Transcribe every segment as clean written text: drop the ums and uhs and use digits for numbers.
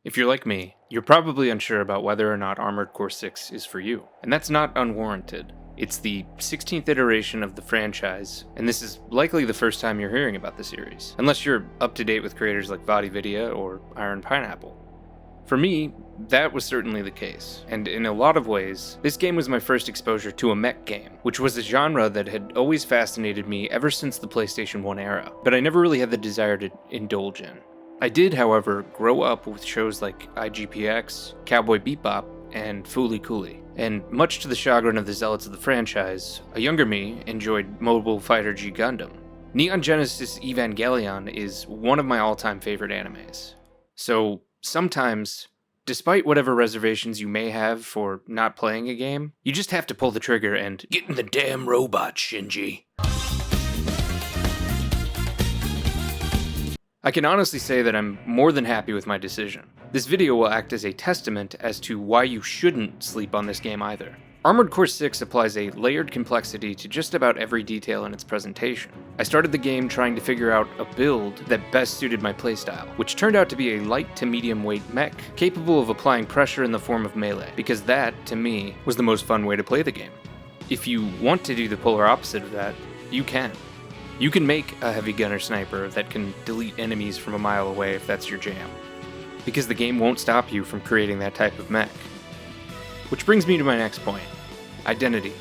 If you're like me, you're probably unsure about whether or not Armored Core 6 is for you, and that's not unwarranted. It's the 16th iteration of the franchise, and this is likely the first time you're hearing about the series, unless you're up to date with creators like VaatiVidya or Iron Pineapple. For me, that was certainly the case, and in a lot of ways, this game was my first exposure to a mech game, which was a genre that had always fascinated me ever since the PlayStation 1 era, but I never really had the desire to indulge in. I did, however, grow up with shows like IGPX, Cowboy Bebop, and Fooly Cooly, and much to the chagrin of the zealots of the franchise, a younger me enjoyed Mobile Fighter G Gundam. Neon Genesis Evangelion is one of my all-time favorite animes. So, sometimes, despite whatever reservations you may have for not playing a game, you just have to pull the trigger and get in the damn robot, Shinji. I can honestly say that I'm more than happy with my decision. This video will act as a testament as to why you shouldn't sleep on this game either. Armored Core 6 applies a layered complexity to just about every detail in its presentation. I started the game trying to figure out a build that best suited my playstyle, which turned out to be a light to medium weight mech, capable of applying pressure in the form of melee, because that, to me, was the most fun way to play the game. If you want to do the polar opposite of that, you can. You can make a heavy gunner sniper that can delete enemies from a mile away if that's your jam, because the game won't stop you from creating that type of mech. Which brings me to my next point, identity.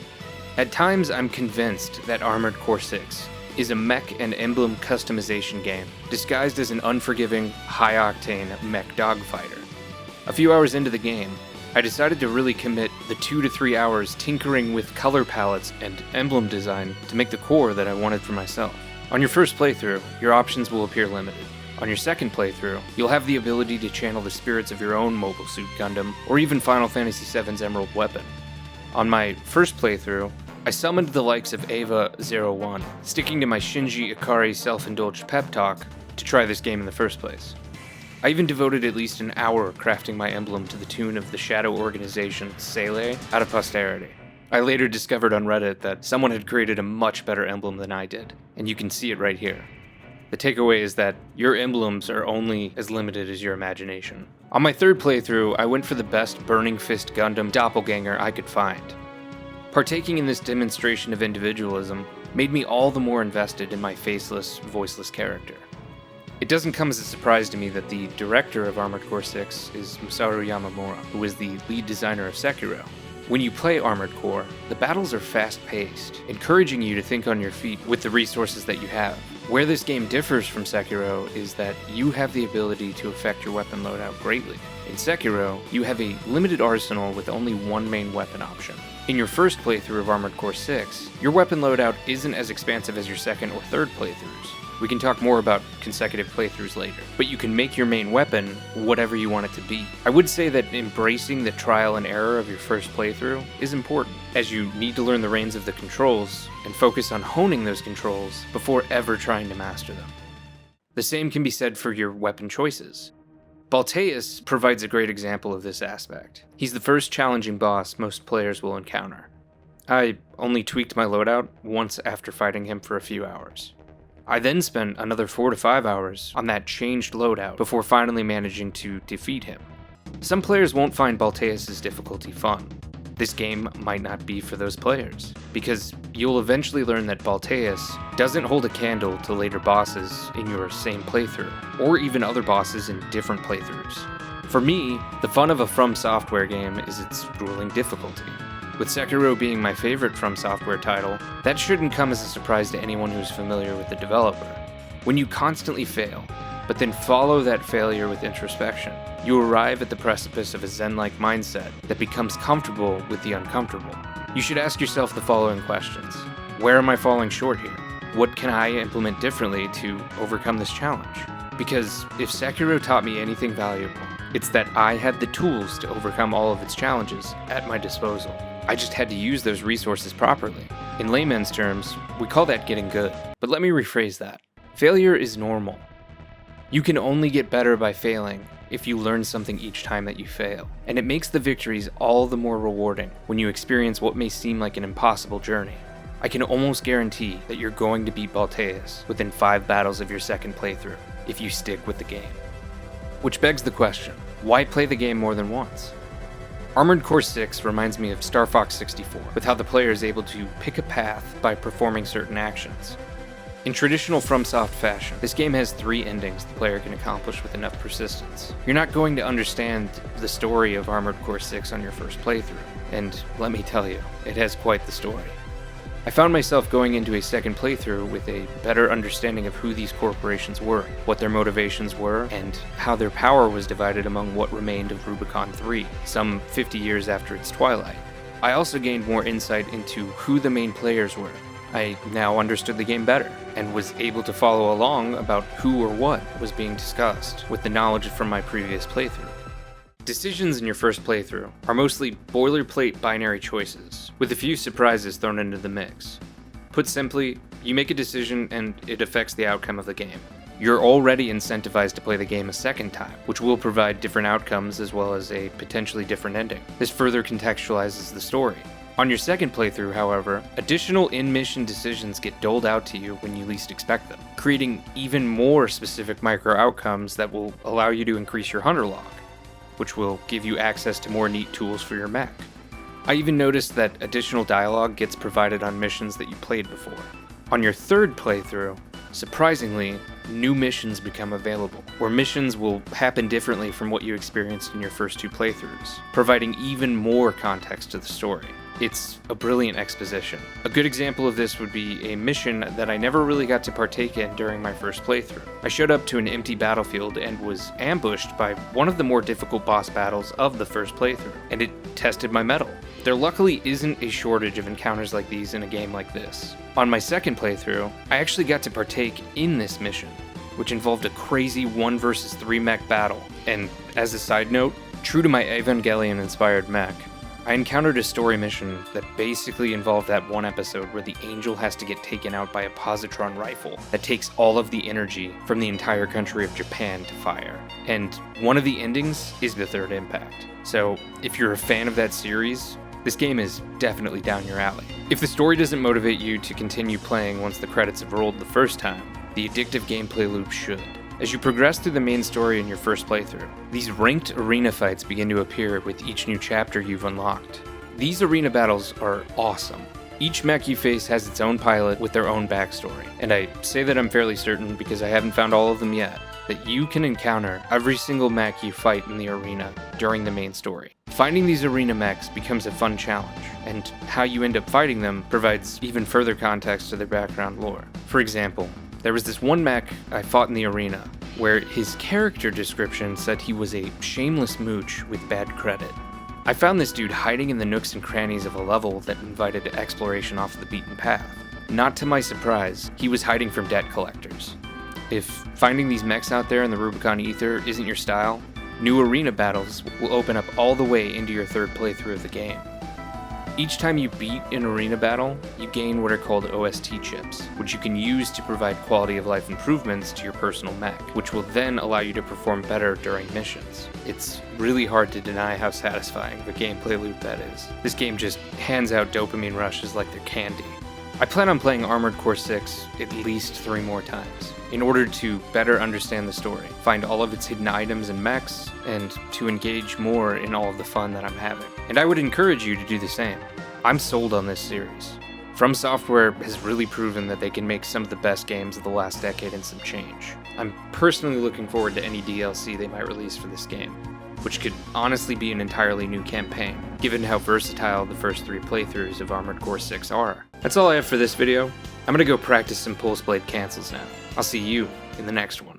At times, I'm convinced that Armored Core 6 is a mech and emblem customization game disguised as an unforgiving, high-octane mech dogfighter. A few hours into the game, I decided to really commit the 2 to 3 hours tinkering with color palettes and emblem design to make the core that I wanted for myself. On your first playthrough, your options will appear limited. On your second playthrough, you'll have the ability to channel the spirits of your own Mobile Suit Gundam, or even Final Fantasy VII's Emerald Weapon. On my first playthrough, I summoned the likes of Ava-01, sticking to my Shinji Ikari self-indulged pep talk to try this game in the first place. I even devoted at least an hour crafting my emblem to the tune of the shadow organization Sele out of posterity. I later discovered on Reddit that someone had created a much better emblem than I did, and you can see it right here. The takeaway is that your emblems are only as limited as your imagination. On my third playthrough, I went for the best Burning Fist Gundam doppelganger I could find. Partaking in this demonstration of individualism made me all the more invested in my faceless, voiceless character. It doesn't come as a surprise to me that the director of Armored Core 6 is Masaru Yamamura, who is the lead designer of Sekiro. When you play Armored Core, the battles are fast-paced, encouraging you to think on your feet with the resources that you have. Where this game differs from Sekiro is that you have the ability to affect your weapon loadout greatly. In Sekiro, you have a limited arsenal with only one main weapon option. In your first playthrough of Armored Core 6, your weapon loadout isn't as expansive as your second or third playthroughs. We can talk more about consecutive playthroughs later, but you can make your main weapon whatever you want it to be. I would say that embracing the trial and error of your first playthrough is important, as you need to learn the reins of the controls and focus on honing those controls before ever trying to master them. The same can be said for your weapon choices. Balteus provides a great example of this aspect. He's the first challenging boss most players will encounter. I only tweaked my loadout once after fighting him for a few hours. I then spent another 4 to 5 hours on that changed loadout before finally managing to defeat him. Some players won't find Balteus' difficulty fun. This game might not be for those players, because you'll eventually learn that Balteus doesn't hold a candle to later bosses in your same playthrough, or even other bosses in different playthroughs. For me, the fun of a From Software game is its grueling difficulty. With Sekiro being my favorite From Software title, that shouldn't come as a surprise to anyone who's familiar with the developer. When you constantly fail, but then follow that failure with introspection, you arrive at the precipice of a Zen-like mindset that becomes comfortable with the uncomfortable. You should ask yourself the following questions. Where am I falling short here? What can I implement differently to overcome this challenge? Because if Sekiro taught me anything valuable, it's that I had the tools to overcome all of its challenges at my disposal. I just had to use those resources properly. In layman's terms, we call that getting good. But let me rephrase that. Failure is normal. You can only get better by failing if you learn something each time that you fail. And it makes the victories all the more rewarding when you experience what may seem like an impossible journey. I can almost guarantee that you're going to beat Balteus within 5 battles of your second playthrough if you stick with the game. Which begs the question, why play the game more than once? Armored Core 6 reminds me of Star Fox 64, with how the player is able to pick a path by performing certain actions. In traditional FromSoft fashion, this game has 3 endings the player can accomplish with enough persistence. You're not going to understand the story of Armored Core 6 on your first playthrough, and let me tell you, it has quite the story. I found myself going into a second playthrough with a better understanding of who these corporations were, what their motivations were, and how their power was divided among what remained of Rubicon 3, some 50 years after its twilight. I also gained more insight into who the main players were. I now understood the game better, and was able to follow along about who or what was being discussed with the knowledge from my previous playthrough. Decisions in your first playthrough are mostly boilerplate binary choices, with a few surprises thrown into the mix. Put simply, you make a decision and it affects the outcome of the game. You're already incentivized to play the game a second time, which will provide different outcomes as well as a potentially different ending. This further contextualizes the story. On your second playthrough, however, additional in-mission decisions get doled out to you when you least expect them, creating even more specific micro-outcomes that will allow you to increase your hunter log, which will give you access to more neat tools for your mech. I even noticed that additional dialogue gets provided on missions that you played before. On your third playthrough, surprisingly, new missions become available, where missions will happen differently from what you experienced in your first 2 playthroughs, providing even more context to the story. It's a brilliant exposition. A good example of this would be a mission that I never really got to partake in during my first playthrough. I showed up to an empty battlefield and was ambushed by one of the more difficult boss battles of the first playthrough, and it tested my mettle. There luckily isn't a shortage of encounters like these in a game like this. On my second playthrough, I actually got to partake in this mission, which involved a crazy 1 versus 3 mech battle, and as a side note, true to my Evangelion-inspired mech, I encountered a story mission that basically involved that one episode where the Angel has to get taken out by a positron rifle that takes all of the energy from the entire country of Japan to fire. And one of the endings is the third impact. So if you're a fan of that series, this game is definitely down your alley. If the story doesn't motivate you to continue playing once the credits have rolled the first time, the addictive gameplay loop should. As you progress through the main story in your first playthrough, these ranked arena fights begin to appear with each new chapter you've unlocked. These arena battles are awesome. Each mech you face has its own pilot with their own backstory, and I say that I'm fairly certain because I haven't found all of them yet, that you can encounter every single mech you fight in the arena during the main story. Finding these arena mechs becomes a fun challenge, and how you end up fighting them provides even further context to their background lore. For example, there was this one mech I fought in the arena, where his character description said he was a shameless mooch with bad credit. I found this dude hiding in the nooks and crannies of a level that invited exploration off the beaten path. Not to my surprise, he was hiding from debt collectors. If finding these mechs out there in the Rubicon Ether isn't your style, new arena battles will open up all the way into your third playthrough of the game. Each time you beat an arena battle, you gain what are called OST chips, which you can use to provide quality of life improvements to your personal mech, which will then allow you to perform better during missions. It's really hard to deny how satisfying the gameplay loop that is. This game just hands out dopamine rushes like they're candy. I plan on playing Armored Core 6 at least 3 more times, in order to better understand the story, find all of its hidden items and mechs, and to engage more in all of the fun that I'm having. And I would encourage you to do the same. I'm sold on this series. From Software has really proven that they can make some of the best games of the last decade and some change. I'm personally looking forward to any DLC they might release for this game, which could honestly be an entirely new campaign, given how versatile the first 3 playthroughs of Armored Core 6 are. That's all I have for this video. I'm gonna go practice some Pulse Blade cancels now. I'll see you in the next one.